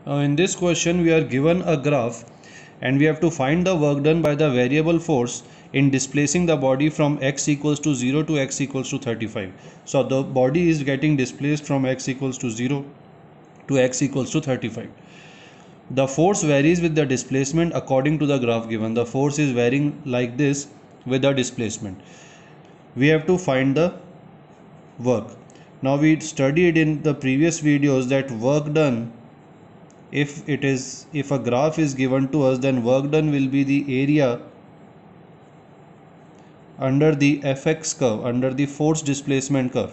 In this question we are given a graph and we have to find the work done by the variable force in displacing the body from x equals to 0 to x equals to 35. So the body is getting displaced from x equals to 0 to x equals to 35. The force varies with the displacement according to the graph given. The force is varying like this with the displacement. We have to find the work. Now we studied in the previous videos that work done, if a graph is given to us, then work done will be the area under the fx curve, under the force displacement curve.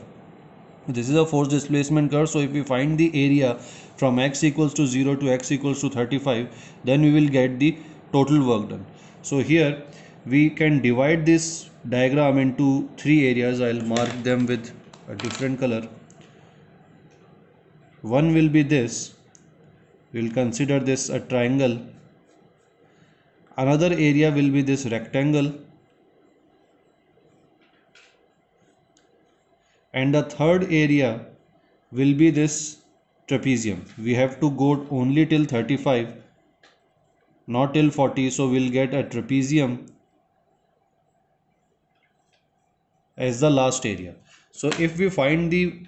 This is a force displacement curve, so if we find the area from x equals to 0 to x equals to 35, then we will get the total work done. So here we can divide this diagram into three areas. I'll mark them with a different color. One will be this. We'll consider this a triangle. Another area will be this rectangle, and the third area will be this trapezium. We have to go only till 35, not till 40, so we'll get a trapezium as the last area. So if we find the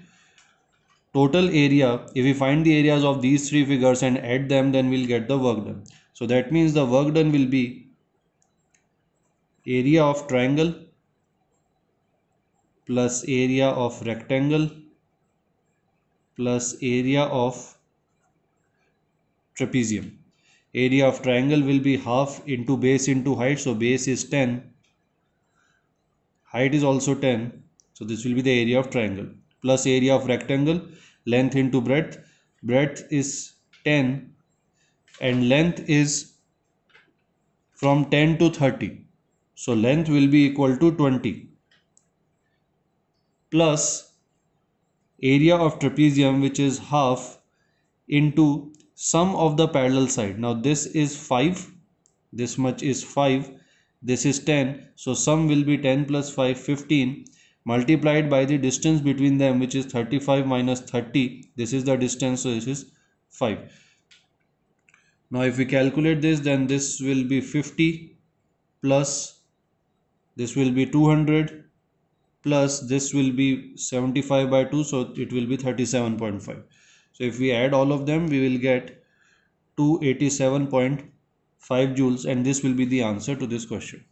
total area, if we find the areas of these three figures and add them, then we'll get the work done. So that means the work done will be area of triangle plus area of rectangle plus area of trapezium. Area of triangle will be half into base into height, so base is 10, height is also 10, so this will be the area of triangle, plus area of rectangle, length into breadth, breadth is 10 and length is from 10 to 30, so length will be equal to 20, plus area of trapezium, which is half into sum of the parallel side. Now this is 5, this much is 5, this is 10, so sum will be 10 plus 5, 15, multiplied by the distance between them, which is 35 minus 30. This is the distance, so this is 5. Now if we calculate this, then this will be 50 plus this will be 200 plus this will be 75 by 2, so it will be 37.5. So if we add all of them, we will get 287.5 joules, and this will be the answer to this question.